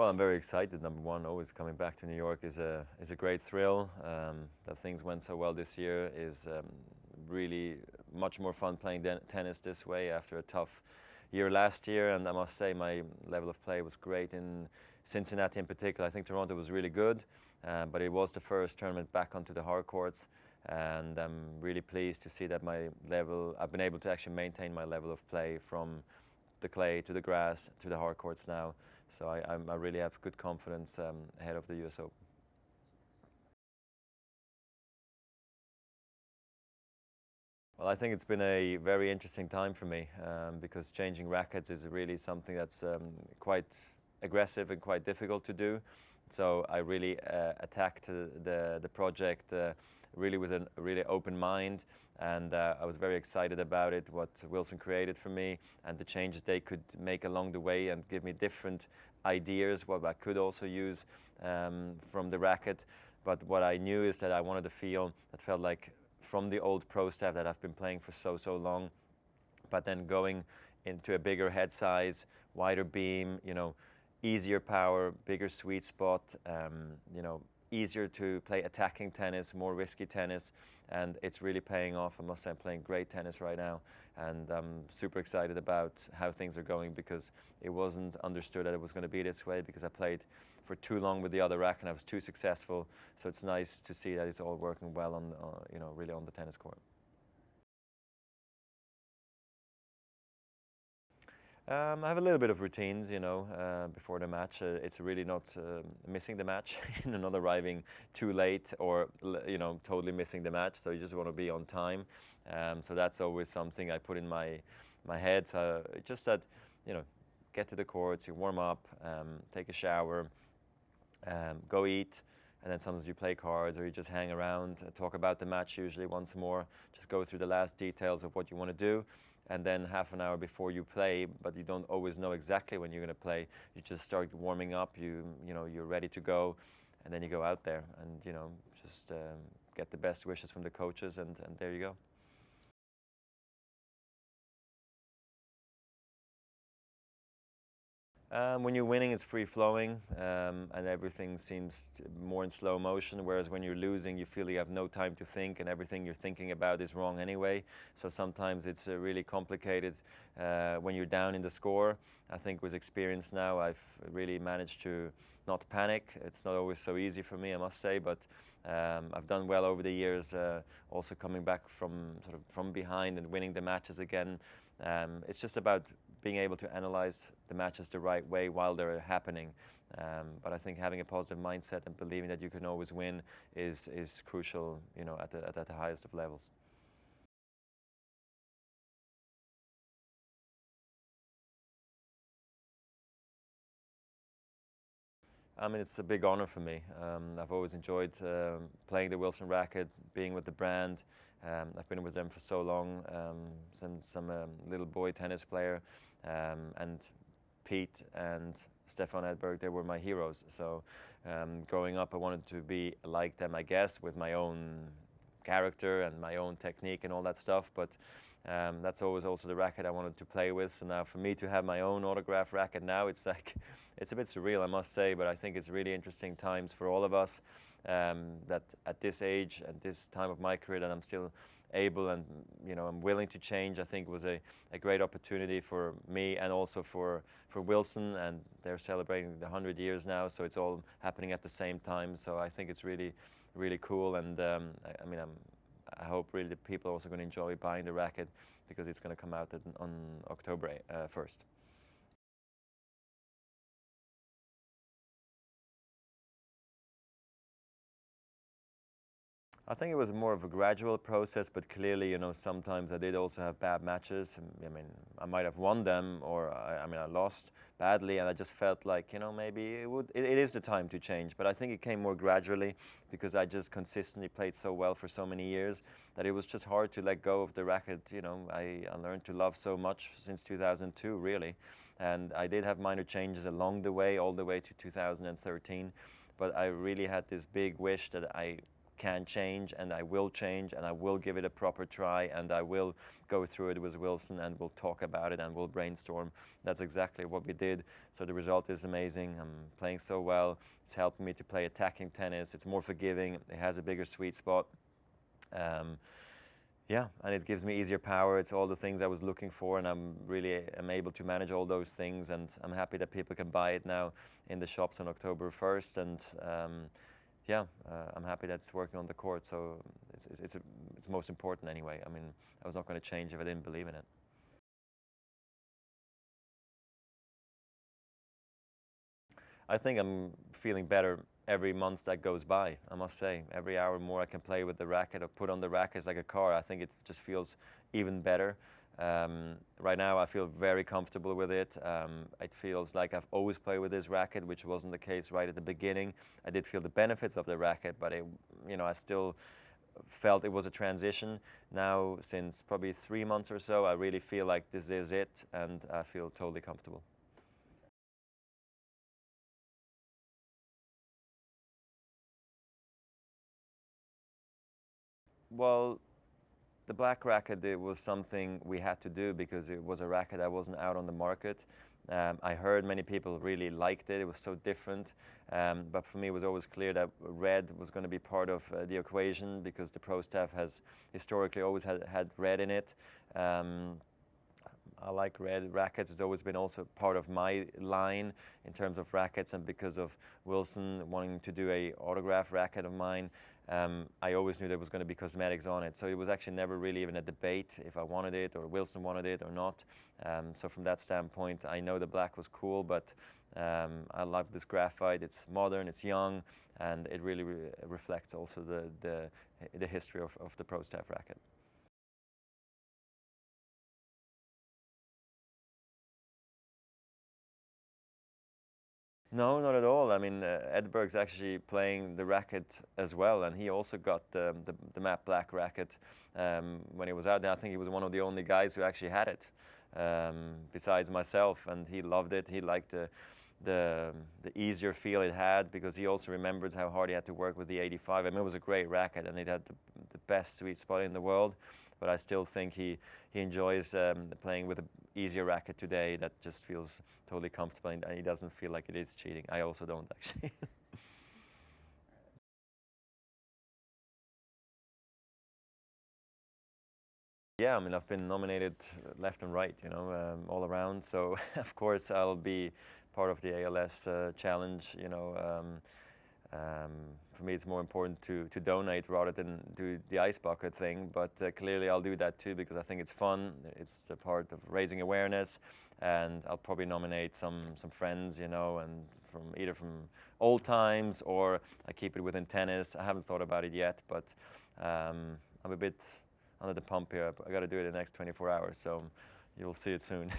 Well, I'm very excited. Number one, always coming back to New York is a great thrill. That things went so well this year is really much more fun playing tennis this way after a tough year last year. And I must say my level of play was great in Cincinnati in particular. I think Toronto was really good, but it was the first tournament back onto the hard courts. And I'm really pleased to see that I've been able to actually maintain my level of play from the clay to the grass to the hard courts now. So I really have good confidence ahead of the US Open. Well, I think it's been a very interesting time for me because changing rackets is really something that's quite aggressive and quite difficult to do. So I really attacked the project really with a really open mind, and I was very excited about it, what Wilson created for me, and the changes they could make along the way and give me different ideas, what I could also use from the racket. But what I knew is that I wanted a feel that felt like from the old pro staff that I've been playing for so long, but then going into a bigger head size, wider beam, easier power, bigger sweet spot, easier to play attacking tennis, more risky tennis, and it's really paying off. I must say I'm playing great tennis right now, and I'm super excited about how things are going because it wasn't understood that it was going to be this way because I played for too long with the other racket and I was too successful. So it's nice to see that it's all working well on, really on the tennis court. I have a little bit of routines, before the match. It's really not missing the match, not arriving too late or, totally missing the match. So you just want to be on time. So that's always something I put in my head. Just that, get to the courts, you warm up, take a shower, go eat. And then sometimes you play cards or you just hang around, talk about the match usually once more, just go through the last details of what you want to do. And then half an hour before you play, but you don't always know exactly when you're going to play, you just start warming up, you're ready to go, and then you go out there and, just get the best wishes from the coaches, and there you go. When you're winning, it's free flowing, and everything seems more in slow motion. Whereas when you're losing, you feel you have no time to think, and everything you're thinking about is wrong anyway. So sometimes it's really complicated when you're down in the score. I think with experience now, I've really managed to not panic. It's not always so easy for me, I must say, but I've done well over the years. Also coming back from behind and winning the matches again. It's just about being able to analyze the matches the right way while they're happening. But I think having a positive mindset and believing that you can always win is crucial, at the highest of levels. I mean, it's a big honor for me. I've always enjoyed playing the Wilson racket, being with the brand. I've been with them for so long, since I'm a little boy tennis player, and Pete and Stefan Edberg, they were my heroes. So growing up, I wanted to be like them, I guess, with my own character and my own technique and all that stuff. But that's always also the racket I wanted to play with. So now for me to have my own autograph racket now, it's like, it's a bit surreal, I must say, but I think it's really interesting times for all of us, that at this age, at this time of my career, that I'm still able and, I'm willing to change. I think it was a great opportunity for me and also for Wilson, and they're celebrating the 100 years now, so it's all happening at the same time. So I think it's really, really cool, and I hope really that people are also going to enjoy buying the racket because it's going to come out on October 1st. I think it was more of a gradual process, but clearly, sometimes I did also have bad matches. I mean, I might have won them, or I lost badly, and I just felt like, maybe it is the time to change. But I think it came more gradually because I just consistently played so well for so many years that it was just hard to let go of the racket. I learned to love so much since 2002, really. And I did have minor changes along the way, all the way to 2013. But I really had this big wish that I can change, and I will change, and I will give it a proper try, and I will go through it with Wilson, and we'll talk about it, and we'll brainstorm. That's exactly what we did. So the result is amazing. I'm playing so well. It's helping me to play attacking tennis. It's more forgiving. It has a bigger sweet spot. Yeah, and it gives me easier power. It's all the things I was looking for, and I'm able to manage all those things, and I'm happy that people can buy it now in the shops on October 1st, and yeah, I'm happy that it's working on the court, so it's most important anyway. I mean, I was not going to change if I didn't believe in it. I think I'm feeling better every month that goes by, I must say. Every hour more I can play with the racket or put on the racket is like a car. I think it just feels even better. Right now I feel very comfortable with it. It feels like I've always played with this racket, which wasn't the case right at the beginning. I did feel the benefits of the racket, but I still felt it was a transition. Now, since probably 3 months or so, I really feel like this is it, and I feel totally comfortable. Well, the black racket, it was something we had to do because it was a racket that wasn't out on the market. I heard many people really liked it. It was so different. But for me, it was always clear that red was going to be part of the equation because the pro staff has historically always had red in it. I like red rackets. It's always been also part of my line in terms of rackets, and because of Wilson wanting to do a autograph racket of mine, I always knew there was going to be cosmetics on it. So it was actually never really even a debate if I wanted it or Wilson wanted it or not. So from that standpoint, I know the black was cool, but I love this graphite. It's modern, it's young, and it really reflects also the history of the pro staff racket. No, not at all. I mean, Edberg's actually playing the racket as well, and he also got the matte black racket when he was out there. I think he was one of the only guys who actually had it, besides myself, and he loved it. He liked the easier feel it had because he also remembers how hard he had to work with the 85. I mean, it was a great racket, and it had the best sweet spot in the world. But I still think he enjoys playing with an easier racket today that just feels totally comfortable, and he doesn't feel like it is cheating. I also don't, actually. Yeah, I mean, I've been nominated left and right, all around. So, of course, I'll be part of the ALS challenge. For me, it's more important to donate rather than do the ice bucket thing. But clearly, I'll do that too because I think it's fun. It's a part of raising awareness, and I'll probably nominate some friends, and either from old times or I keep it within tennis. I haven't thought about it yet, but I'm a bit under the pump here. I got to do it in the next 24 hours, so you'll see it soon.